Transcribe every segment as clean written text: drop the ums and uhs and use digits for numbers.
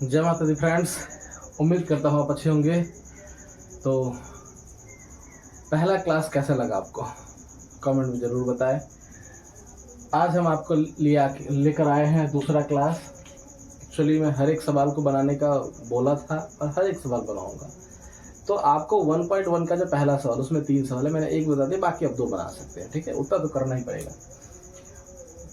जय माता दी फ्रेंड्स, उम्मीद करता हूँ आप अच्छे होंगे। तो पहला क्लास कैसा लगा आपको कमेंट में ज़रूर बताएं। आज हम आपको लेकर आए हैं दूसरा क्लास। एक्चुअली मैं हर एक सवाल को बनाने का बोला था और हर एक सवाल बनाऊंगा। तो आपको 1.1 का जो पहला सवाल, उसमें 3 सवाल है, मैंने एक बता दिया, बाकी आप 2 बना सकते हैं। ठीक है, उतना तो करना ही पड़ेगा।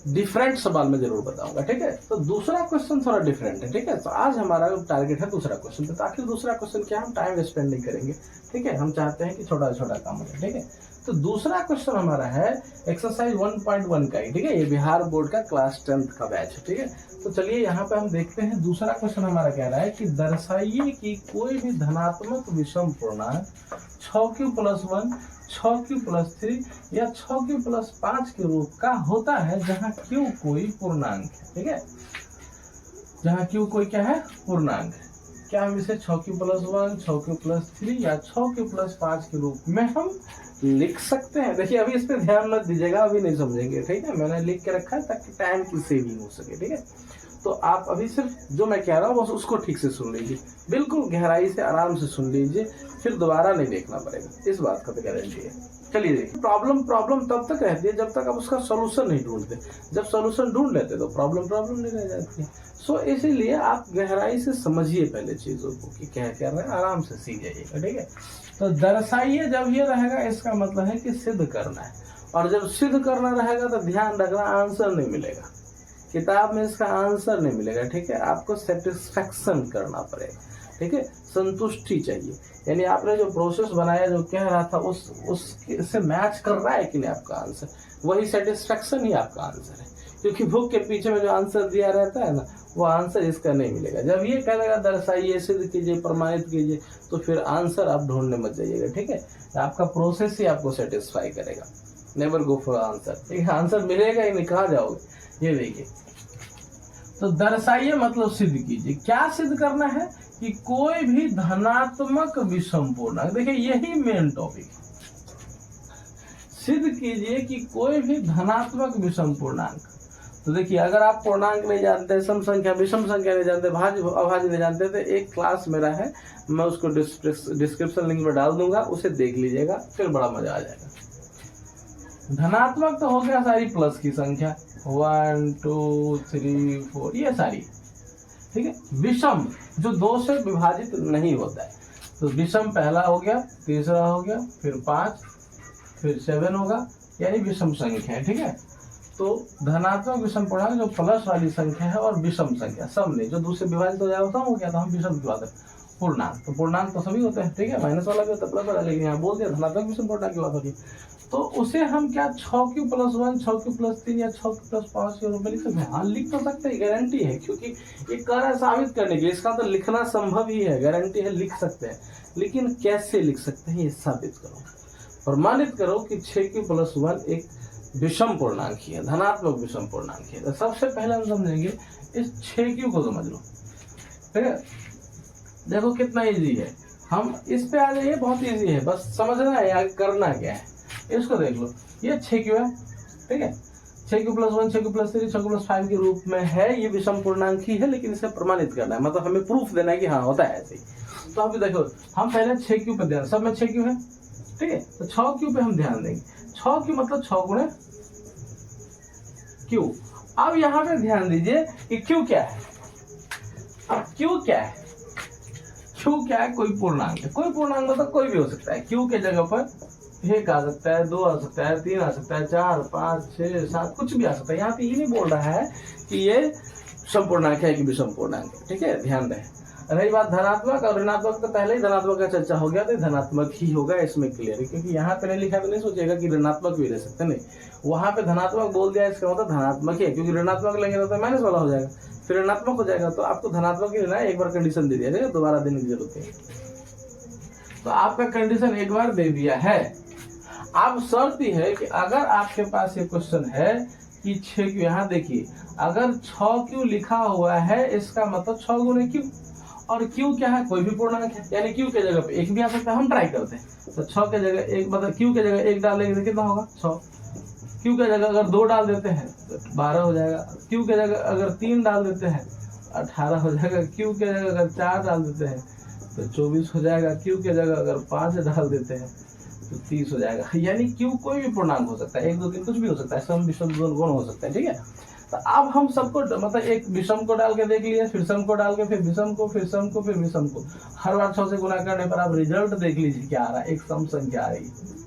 डिफरेंट सवाल में जरूर बताऊंगा। ठीक है, तो दूसरा क्वेश्चन थोड़ा डिफरेंट है। ठीक है, तो आज हमारा टारगेट है दूसरा क्वेश्चन। तो ताकि दूसरा क्वेश्चन क्या, हम टाइम स्पेंड नहीं करेंगे। ठीक है, हम चाहते हैं कि छोटा छोटा काम हो। ठीक है, तो दूसरा क्वेश्चन हमारा है एक्सरसाइज 1.1 का ही। ठीक है, ये बिहार बोर्ड का क्लास 10th का बैच है। ठीक है, तो चलिए यहाँ पे हम देखते हैं दूसरा क्वेश्चन हमारा कह रहा है कि दर्शाइए कि कोई भी धनात्मक विषम पूर्णांक 6q+1, 6q+3 या 6q+5 के रूप का होता है जहाँ q कोई पूर्णांक है। ठीक है, जहाँ q कोई क्या है, पूर्णांक है। क्या हम इसे 6q+1, 6q+3 या 6q+5 के रूप में हम लिख सकते हैं? देखिए, अभी इस पे ध्यान मत दीजिएगा, अभी नहीं समझेंगे। ठीक है, मैंने लिख के रखा है ताकि टाइम की सेविंग हो सके। ठीक है, तो आप अभी सिर्फ जो मैं कह रहा हूँ बस उसको ठीक से सुन लीजिए, बिल्कुल गहराई से आराम से सुन लीजिए, फिर दोबारा नहीं देखना पड़ेगा। इस बात का तो गारंटी है। चलिए देखिए, प्रॉब्लम तब तक रहती है जब तक आप उसका सोल्यूशन नहीं ढूंढते। जब सोल्यूशन ढूंढ लेते तो प्रॉब्लम नहीं रह जाती। सो इसीलिए आप गहराई से समझिए पहले चीजों को कि क्या कर रहे हैं, आराम से सीख जाइएगा। ठीक है, तो दर्शाइए जब ये रहेगा इसका मतलब है कि सिद्ध करना है, और जब सिद्ध करना रहेगा तो ध्यान रखना आंसर नहीं मिलेगा, किताब में इसका आंसर नहीं मिलेगा। ठीक है, आपको सेटिस्फैक्शन करना पड़ेगा। ठीक है, संतुष्टि चाहिए, यानी आपने जो प्रोसेस बनाया, जो कह रहा था, उससे मैच कर रहा है कि नहीं आपका आंसर, वही सेटिस्फैक्शन ही आपका आंसर है। क्योंकि बुक के पीछे में जो आंसर दिया रहता है ना, वो आंसर इसका नहीं मिलेगा। जब ये कहेगा दर्शाइए, सिद्ध कीजिए, प्रमाणित कीजिए, तो फिर आंसर आप ढूंढने मत जाइएगा। ठीक है, आपका प्रोसेस ही आपको सेटिस्फाई करेगा। Never go for answer. ठीक है, आंसर मिलेगा ही नहीं, कहाँ जाओगे। ये देखिए, तो दर्शाइए मतलब सिद्ध कीजिए। क्या सिद्ध करना है कि कोई भी धनात्मक विषम पूर्णांक, देखिए यही मेन टॉपिक है। सिद्ध कीजिए कि कोई भी धनात्मक विषम पूर्णांक। तो देखिए, अगर आप पूर्णांक नहीं जानते, सम संख्या, विषम संख्या नहीं जानते, भाज्य अभाज्य नहीं जानते, तो एक क्लास मेरा है, मैं उसको डिस्क्रिप्शन लिंक में डाल दूंगा, उसे देख लीजिएगा, फिर बड़ा मजा आ जाएगा। धनात्मक तो हो गया सारी प्लस की संख्या, 1 2 3 4, ये सारी। ठीक है, विषम जो 2 से विभाजित नहीं होता है, तो विषम पहला हो गया, तीसरा हो गया, फिर 5, फिर 7 होगा, यानी विषम संख्या है। ठीक है, तो धनात्मक विषम पूर्णांक जो प्लस वाली संख्या है और विषम संख्या सब नहीं, जो दूसरे विभाजित हो जाए होता हो गया, तो हम विषम की बात है। पूर्णांक तो पूर्णांक तो सभी होते हैं। ठीक है, माइनस वाला भी होता है, प्लस वाला, लेकिन यहाँ बोल दिया धनात्मक विषम पूर्णांक की बात हो रही है, तो उसे हम क्या 6q+1, 6q+3 या 6q+5 के रूप में लिख सकते हैं। हाँ, लिख तो सकते हैं, गारंटी है, क्योंकि ये कह रहा है साबित करने के लिए, इसका तो लिखना संभव ही है, गारंटी है, लिख सकते हैं। लेकिन कैसे लिख सकते हैं, ये साबित करो, प्रमाणित करो कि 6q+1 एक विषम पूर्णांक ही है, धनात्मक विषम पूर्णांक है। तो सबसे पहले हम समझेंगे इस 6q को समझ लो। ठीक है, देखो कितना इजी है, हम इस पे आ जाइए, बहुत इजी है, बस समझना है आगे करना क्या है। इसको देख लो, ये 6q है। ठीक है, 6q+1, 6q+3, 6q+5 के रूप में है, ये विषम पूर्णांक ही है, लेकिन इसे प्रमाणित करना है, मतलब हमें प्रूफ देना है कि हाँ होता है ऐसे ही। तो अभी देखो, हम पहले 6q पे ध्यान, सब में 6q है। ठीक है, तो 6q पे हम ध्यान देंगे। 6q मतलब 6 गुणे q। अब यहाँ पे ध्यान दीजिए कि q क्या है। अब q क्या है, q क्या है, कोई पूर्णांक है। कोई पूर्णांक मतलब कोई भी हो सकता है। q के जगह पर 1 आ सकता है, 2 आ सकता है, 3 आ सकता है, 4 5 6 7, कुछ भी आ सकता है। यहाँ पे ये नहीं बोल रहा है कि ये संपूर्णांक है कि विषम पूर्णांक है। ठीक है, ध्यान रहे। रही बात धनात्मक और ऋणात्मक, तो पहले ही धनात्मक का चर्चा हो गया, तो धनात्मक ही होगा, इसमें क्लियर है। क्योंकि यहाँ पे नहीं लिखा तो नहीं सोचेगा कि ऋणात्मक भी रह सकते, नहीं, वहां पे धनात्मक बोल दिया, इसका मतलब धनात्मक ही है, क्योंकि ऋणात्मक लेंगे तो माइनस वाला हो जाएगा, फिर ऋणात्मक हो जाएगा। तो आपको धनात्मक ही लेना है, एक बार कंडीशन दे दिया जाएगा, दोबारा देने की जरूरत है। तो आपका कंडीशन एक बार दे दिया है। अब शर्त ही है कि अगर आपके पास ये क्वेश्चन है कि 6q, यहाँ देखिए, अगर 6q लिखा हुआ है, इसका मतलब 6 गुणे q, और q क्या है, कोई भी पूर्णांक है, यानी q के जगह पे 1 भी आ सकता है। हम ट्राई करते हैं, तो 6 के जगह 1, मतलब q के जगह 1 डालेंगे तो कितना होगा, 6। q के जगह अगर 2 डाल देते हैं तो 12 हो जाएगा। q के जगह अगर 3 डाल देते हैं 18 हो जाएगा। क्यू के जगह अगर 4 डाल देते हैं तो 24 हो जाएगा। क्यू के जगह अगर 5 डाल देते हैं तो 30 हो जाएगा। यानी क्यू कोई भी पूर्णांक हो सकता है, 1 2 3 कुछ भी हो सकता है, सम विषम गुण हो सकता है, ठीक है। तो अब हम सबको मतलब एक विषम को डाल के देख लिया, फिर सम को डाल के, फिर विषम को, फिर सम को, फिर विषम को, हर बार 6 से गुना करने पर आप रिजल्ट देख लीजिए क्या आ रहा है, एक सम संख्या आ रही है।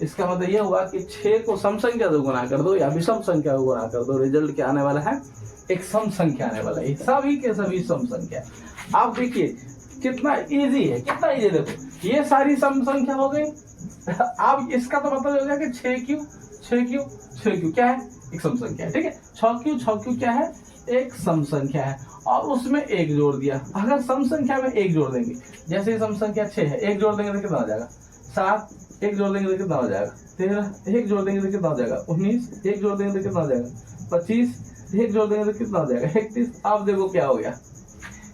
इसका मतलब यह हुआ कि 6 को सम संख्या से गुना कर दो या विषम संख्या को गुना कर दो, रिजल्ट क्या आने वाला है, एक सम संख्या आने वाला है। सभी के सभी सम संख्या। आप देखिए कितना इजी है, कितना इजी। देखो ये सारी सम संख्या हो गई। अब इसका तो मतलब हो गया कि 6Q क्या है, एक सम संख्या है, ठीक है। 6Q क्या है, एक सम संख्या है, और उसमें 1 जोड़ दिया। अगर सम संख्या में 1 जोड़ देंगे, जैसे सम संख्या 6 है, 1 जोड़ देंगे तो कितना हो जाएगा 7, 1 जोड़ देंगे तो कितना हो जाएगा 13, 1 जोड़ देंगे तो कितना हो जाएगा 19, 1 जोड़ देंगे तो कितना हो जाएगा 25, 1 जोड़ देंगे तो कितना हो जाएगा 31। अब देखो क्या हो गया,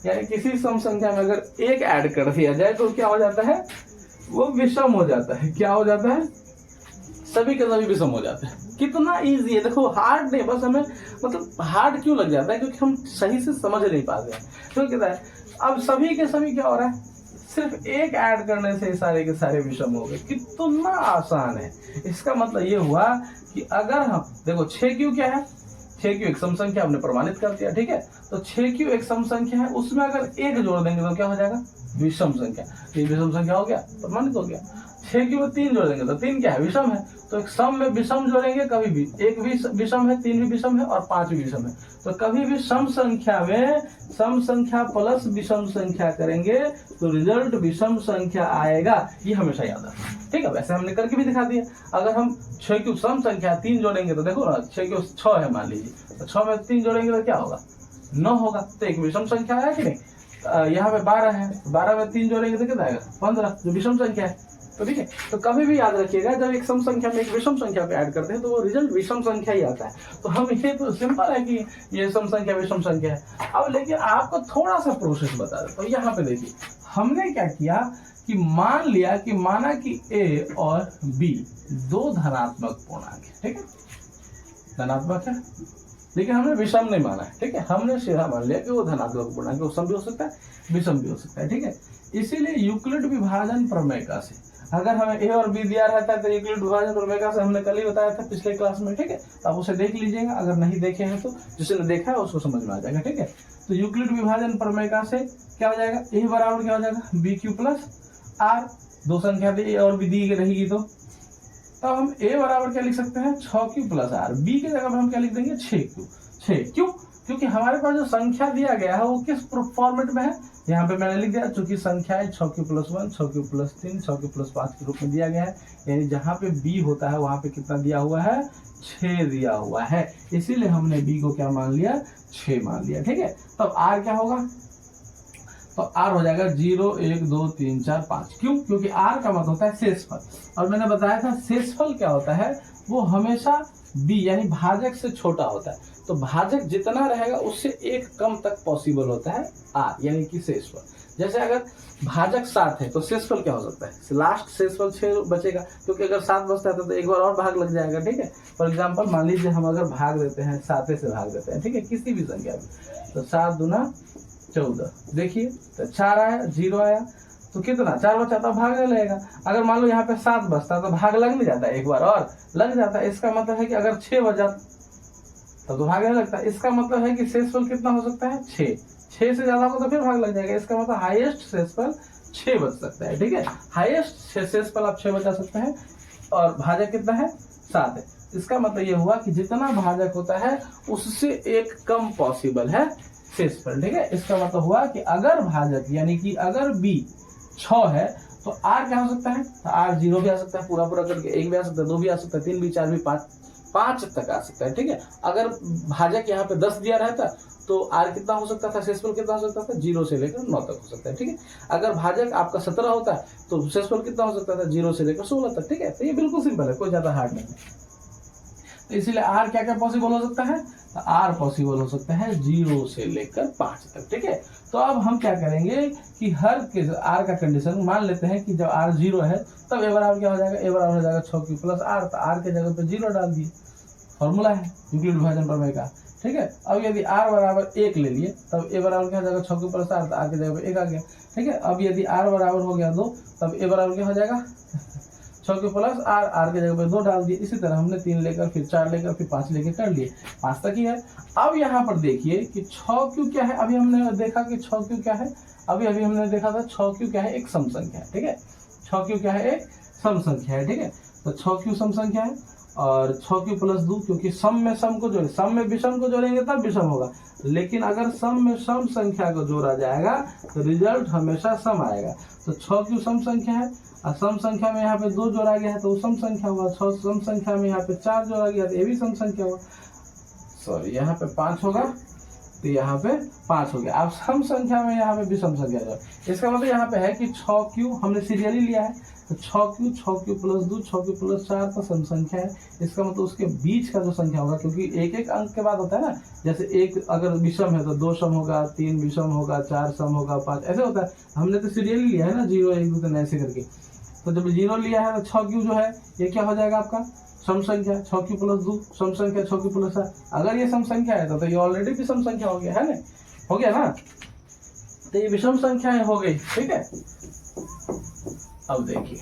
यानी किसी सम संख्या में अगर 1 ऐड कर दिया जाए तो क्या हो जाता है, वो विषम हो जाता है। क्या हो जाता है, सभी के सभी विषम हो जाते हैं। कितना इजी है, देखो हार्ड नहीं, बस हमें मतलब हार्ड क्यों लग जाता है, क्योंकि हम सही से समझ नहीं पाते हैं। तो कहता है अब सभी के सभी क्या हो रहा है, सिर्फ 1 ऐड करने से सारे के सारे विषम हो गए। कितना आसान है। इसका मतलब ये हुआ कि अगर हम देखो 6Q क्या है, 6Q एक सम संख्या, हमने प्रमाणित कर दिया, ठीक है। तो 6Q एक सम संख्या है, उसमें अगर 1 जोड़ देंगे तो क्या हो जाएगा, विषम संख्या। ये विषम संख्या हो गया, प्रमाणित हो गया। 6Q में 3 जोड़ देंगे तो 3 क्या है, विषम है। तो एक सम में विषम जोड़ेंगे कभी भी, 1 भी विषम है, 3 भी विषम है और 5 भी विषम है। तो कभी भी सम संख्या में सम संख्या प्लस विषम संख्या करेंगे तो रिजल्ट विषम संख्या आएगा, ये हमेशा याद रखना, ठीक है। वैसे हमने करके भी दिखा दिया। अगर हम 6Q सम संख्या 3 जोड़ेंगे तो देखो ना, 6Q 6 है मान लीजिए, तो 6 में 3 जोड़ेंगे तो क्या होगा, 9 होगा। तो एक विषम संख्या आया कि नहीं। यहाँ पे 12 है, 12 में 3 जोड़ेंगे तो कितना आएगा 15, जो विषम संख्या है। तो ठीक है, तो कभी भी याद रखिएगा जब एक सम संख्या में एक विषम संख्या पे ऐड करते हैं तो वो रिजल्ट विषम संख्या ही आता है। तो हम ये तो सिंपल है कि ये सम संख्या विषम संख्या है। अब लेकिन आपको थोड़ा सा प्रोसेस बता देता हूँ। यहाँ पे देखिए हमने क्या किया कि मान लिया कि माना कि A और B 2 धनात्मक पूर्णांक है, ठीक है, धनात्मक है, लेकिन हमने विषम नहीं माना है, ठीक है। हमने सीधा मान लिया कि वो धनात्मक पूर्णांक है, वो सम भी हो सकता है विषम भी हो सकता है, ठीक है। इसीलिए यूक्लिड विभाजन प्रमेय से अगर हमें A और B दिया रहता है तो यूक्लिड विभाजन प्रमेय से हमने कल ही बताया था पिछले क्लास में, ठीक है। तो आप उसे देख लीजिएगा, अगर नहीं देखे हैं तो जिसने देखा है उसको समझ में आ जाएगा, ठीक है। तो यूक्लिड विभाजन प्रमेय से क्या हो जाएगा, A बराबर क्या हो जाएगा BQ प्लस R, 2 संख्या A और B दी रहेगी तो तब हम A बराबर क्या लिख सकते हैं 6Q प्लस R। B की जगह पर हम क्या लिख देंगे 6Q। क्यों, क्योंकि हमारे पास जो संख्या दिया गया है वो किस फॉर्मेट में है, यहाँ पे मैंने लिख दिया, चूंकि संख्या है 6Q plus 1, 6Q plus 3, 6Q plus 5 के रूप में दिया गया है। यानी जहाँ पे B होता है वहां पे कितना दिया हुआ है, 6 दिया हुआ है। इसीलिए हमने B को क्या मान लिया, 6 मान लिया, ठीक है। तब R क्या होगा, तो R हो जाएगा 0 1 2 3 4 5। क्यों, क्योंकि R का मतलब होता है शेषफल, और मैंने बताया था शेषफल क्या होता है, वो हमेशा B यानी भाजक से छोटा होता है। तो भाजक जितना रहेगा उससे 1 कम तक पॉसिबल होता है R यानी कि शेषफल। जैसे अगर भाजक 7 है तो शेषफल क्या हो सकता है, लास्ट शेषफल 6 बचेगा, क्योंकि अगर 7 बचता है तो एक बार और भाग लग जाएगा, ठीक है। फॉर एग्जांपल मान लीजिए हम अगर भाग देते हैं 7 से भाग देते हैं, ठीक है, किसी भी संख्या में, तो 7 दूना 14, देखिए तो 4 आया, 0 आया, तो कितना 4 बचा तो भाग नहीं लगेगा। अगर मान लो यहाँ पे 7 बचता तो भाग लग नहीं जाता, एक बार और लग जाता है। इसका मतलब है कि अगर 6 बचा तो भाग नहीं लगता। इसका मतलब है कि शेषफल कितना हो सकता है 6 से ज्यादा हो तो फिर भाग लग जाएगा। इसका मतलब हाईएस्ट शेषफल 6 बच सकता है, ठीक है। हाईएस्ट शेषफल आप 6 बचा सकते हैं, और भाजक कितना है 7 है। इसका मतलब ये हुआ कि जितना भाजक होता है उससे 1 कम पॉसिबल है शेषफल, ठीक है। इसका मतलब हुआ कि अगर भाजक यानी कि अगर B 6 है तो R क्या हो सकता है, तो R 0 भी आ सकता है, पूरा करके 1 भी आ सकता है, 2 भी आ सकता है, 3 भी, 4 भी, 5 तक आ सकता है, ठीक है। अगर भाजक यहाँ पे 10 दिया रहता तो R कितना हो सकता था, शेषफल कितना हो सकता था, 0 से लेकर 9 तक हो सकता है, ठीक है। अगर भाजक आपका 17 होता है तो शेषफल कितना हो सकता था, 0 से लेकर 16 तक, ठीक है। तो ये बिल्कुल सिंपल है, कोई ज्यादा हार्ड नहीं है। तो इसीलिए R क्या क्या पॉसिबल हो सकता है, तो R पॉसिबल हो सकता है 0 से लेकर 5 तक, ठीक है। तो अब हम क्या करेंगे कि हर R का कंडीशन मान लेते हैं कि जब R 0 है तब A बराबर क्या हो जाएगा, A बराबर हो जाएगा 6Q प्लस R। तो R के जगह पे 0 डाल दिए, फॉर्मूला है यूक्लिड विभाजन प्रमेय का, ठीक है। अब यदि r बराबर 1 ले लिए तब a बराबर क्या हो जाएगा 6 के ऊपर 7, r की जगह पे 1 आ गया, ठीक है। अब यदि r बराबर हो गया 2 तब a बराबर क्या हो जाएगा 6 के प्लस r की जगह पे 2 डाल दिए। इसी तरह हमने 3 लेकर फिर 4 लेकर फिर 5 लेकर कर लिए, 5 तक ही है। अब यहाँ पर देखिए कि 6q क्या है, अभी हमने देखा कि 6q क्या है, अभी हमने देखा था 6q क्या है, एक सम संख्या है, ठीक है। 6q क्या है, एक सम संख्या है, ठीक है। तो 6q सम संख्या है और 6q प्लस 2, क्योंकि सम में सम को जोड़े, सम में विषम को जोड़ेंगे तब विषम होगा, लेकिन अगर सम में सम संख्या को जोड़ा जाएगा तो रिजल्ट हमेशा सम आएगा। तो 6q सम संख्या है और सम संख्या में यहाँ पे 2 जोड़ा गया है तो वो सम संख्या हुआ, सम संख्या में यहाँ पे 4 जोड़ा गया तो ये भी सम संख्या हुआ, सॉरी यहाँ पे 5 होगा तो यहाँ पे 5 हो गया। अब सम संख्या में यहाँ पे विषम संख्या जो, इसका मतलब यहाँ पे है कि 6q हमने सीरियली लिया है तो 6q प्लस 2 6q प्लस 4 तो सम संख्या है। इसका मतलब उसके बीच का जो संख्या होगा, क्योंकि एक एक अंक के बाद होता है ना, जैसे एक अगर विषम है तो 2 सम होगा, 3 विषम होगा, 4 सम होगा, 5 ऐसे होता है। हमने तो सीरियली लिया है ना 0 1 2 3 ऐसे करके, तो जब 0 लिया है तो 6q जो है ये क्या हो जाएगा आपका सम संख्या, 6q प्लस 2 सम संख्या 6q प्लस 4। अगर ये सम संख्या है तो ये ऑलरेडी भी सम संख्या हो गया है ना, हो गया ना, तो ये विषम संख्याएं हो गई, ठीक है। अब देखिए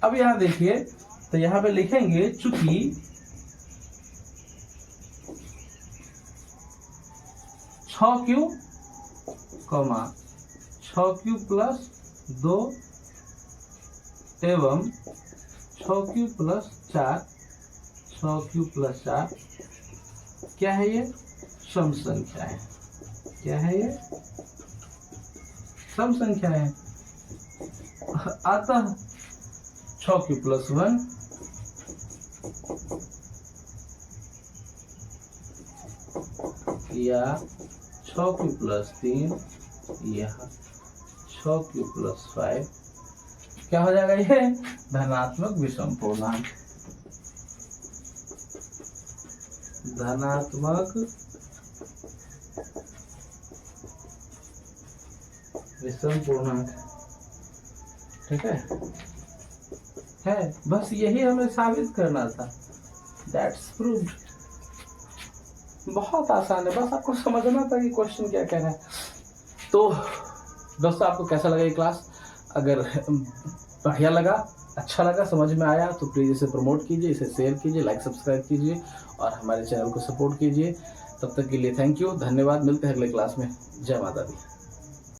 अब यहां देखिए तो यहां पे लिखेंगे चूंकि 6q, 6q प्लस 2 एवं 6q प्लस 4, 6q प्लस 4 क्या है, ये सम संख्या है। क्या है ये, सम संख्या है। अतः 6q प्लस 1 या 6q प्लस 3 या 6q प्लस 5 क्या हो जाएगा, ये धनात्मक विषम पूर्णांक, धनात्मक विषम पूर्णांक, ठीक है। बस यही हमें साबित करना था, दैट्स प्रूव्ड। बहुत आसान है, बस आपको समझना था कि क्वेश्चन क्या कह रहा है। तो दोस्तों आपको कैसा लगा ये क्लास, अगर बढ़िया लगा, अच्छा लगा, समझ में आया तो प्लीज़ इसे प्रमोट कीजिए, इसे शेयर कीजिए, लाइक सब्सक्राइब कीजिए और हमारे चैनल को सपोर्ट कीजिए। तब तक के लिए थैंक यू, धन्यवाद। मिलते हैं अगले क्लास में। जय माता दी।